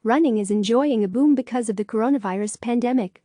running is enjoying a boom because of the coronavirus pandemic.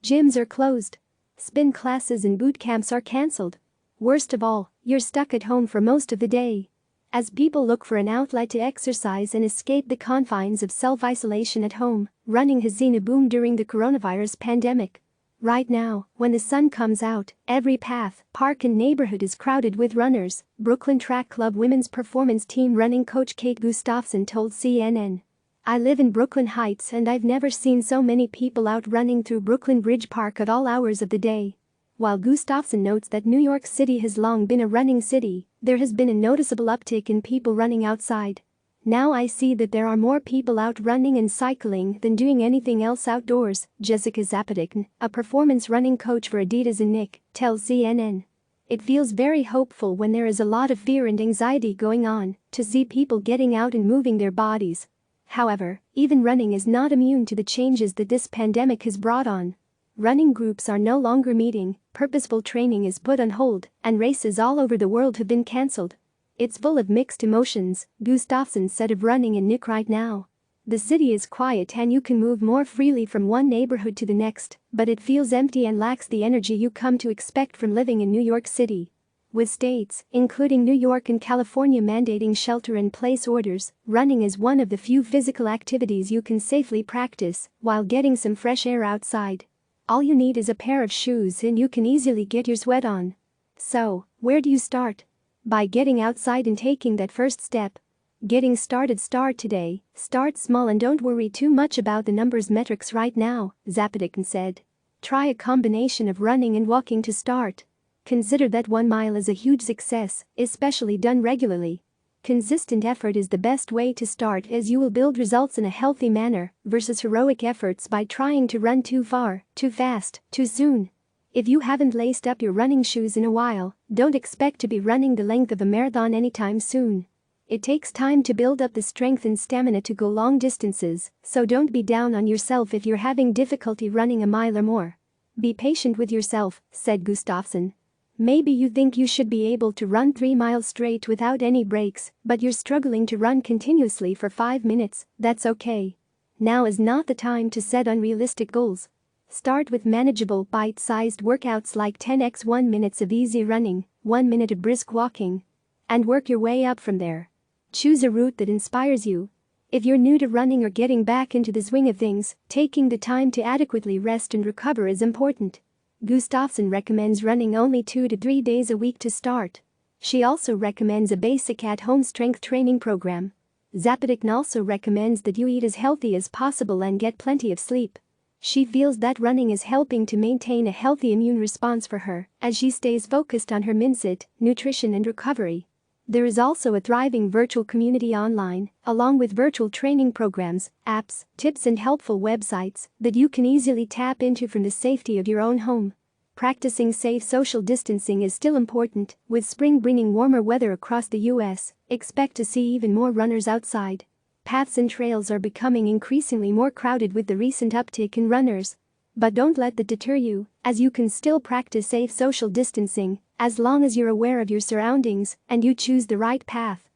Gyms are closed. Spin classes and boot camps are cancelled. Worst of all, you're stuck at home for most of the day. As people look for an outlet to exercise and escape the confines of self-isolation at home, running has seen a boom during the coronavirus pandemic. Right now, when the sun comes out, every path, park and neighborhood is crowded with runners, Brooklyn Track Club women's performance team running coach Kate Gustafson told CNN. I live in Brooklyn Heights and I've never seen so many people out running through Brooklyn Bridge Park at all hours of the day. While Gustafson notes that New York City has long been a running city, there has been a noticeable uptick in people running outside. Now I see that there are more people out running and cycling than doing anything else outdoors, Jessica Zapotechne, a performance running coach for Adidas and Nick, tells CNN. It feels very hopeful when there is a lot of fear and anxiety going on, to see people getting out and moving their bodies. However, even running is not immune to the changes that this pandemic has brought on. Running groups are no longer meeting, purposeful training is put on hold, and races all over the world have been cancelled. It's full of mixed emotions, Gustafson said of running in Nick right now. The city is quiet and you can move more freely from one neighborhood to the next, but it feels empty and lacks the energy you come to expect from living in New York City. With states, including New York and California, mandating shelter-in-place orders, running is one of the few physical activities you can safely practice while getting some fresh air outside. All you need is a pair of shoes and you can easily get your sweat on. So, where do you start? By getting outside and taking that first step. Getting started. Start today, start small and don't worry too much about the metrics right now, Zapotechne said. Try a combination of running and walking to start. Consider that 1 mile is a huge success, especially done regularly. Consistent effort is the best way to start, as you will build results in a healthy manner versus heroic efforts by trying to run too far, too fast, too soon. If you haven't laced up your running shoes in a while, don't expect to be running the length of a marathon anytime soon. It takes time to build up the strength and stamina to go long distances, so don't be down on yourself if you're having difficulty running a mile or more. Be patient with yourself, said Gustafson. Maybe you think you should be able to run 3 miles straight without any breaks, but you're struggling to run continuously for 5 minutes. That's okay. Now is not the time to set unrealistic goals. Start with manageable, bite-sized workouts like 10x 1 minutes of easy running, 1 minute of brisk walking, and work your way up from there. Choose a route that inspires you. If you're new to running or getting back into the swing of things, taking the time to adequately rest and recover is important. Gustafson recommends running only 2 to 3 days a week to start. She also recommends a basic at-home strength training program. Zapotechne also recommends that you eat as healthy as possible and get plenty of sleep. She feels that running is helping to maintain a healthy immune response for her as she stays focused on her mindset, nutrition and recovery. There is also a thriving virtual community online, along with virtual training programs, apps, tips and helpful websites that you can easily tap into from the safety of your own home. Practicing safe social distancing is still important. With spring bringing warmer weather across the U.S., expect to see even more runners outside. Paths and trails are becoming increasingly more crowded with the recent uptick in runners. But don't let that deter you, as you can still practice safe social distancing as long as you're aware of your surroundings and you choose the right path.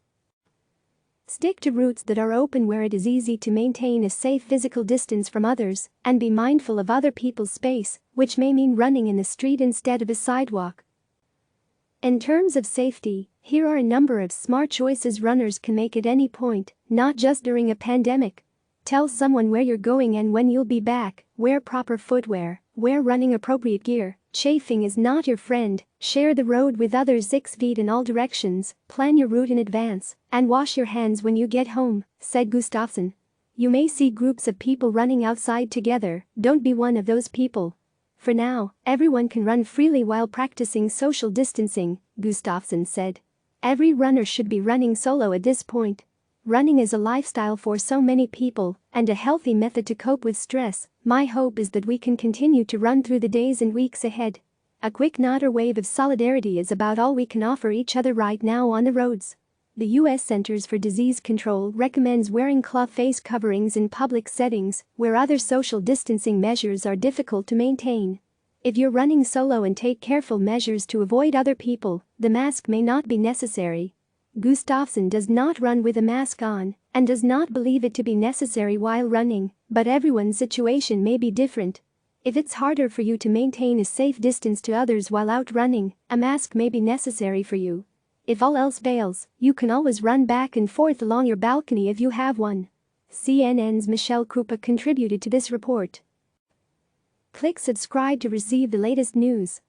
Stick to routes that are open where it is easy to maintain a safe physical distance from others, and be mindful of other people's space, which may mean running in the street instead of a sidewalk. In terms of safety, here are a number of smart choices runners can make at any point, not just during a pandemic. Tell someone where you're going and when you'll be back, wear proper footwear, wear running appropriate gear, chafing is not your friend, share the road with others 6 feet in all directions, plan your route in advance, and wash your hands when you get home, said Gustafson. You may see groups of people running outside together, don't be one of those people. For now, everyone can run freely while practicing social distancing, Gustafson said. Every runner should be running solo at this point. Running is a lifestyle for so many people and a healthy method to cope with stress. My hope is that we can continue to run through the days and weeks ahead. A quick nod or wave of solidarity is about all we can offer each other right now on the roads. The U.S. Centers for Disease Control recommends wearing cloth face coverings in public settings where other social distancing measures are difficult to maintain. If you're running solo and take careful measures to avoid other people, the mask may not be necessary. Gustafson does not run with a mask on and does not believe it to be necessary while running, but everyone's situation may be different. If it's harder for you to maintain a safe distance to others while out running, a mask may be necessary for you. If all else fails, you can always run back and forth along your balcony if you have one. CNN's Michelle Krupa contributed to this report. Click subscribe to receive the latest news.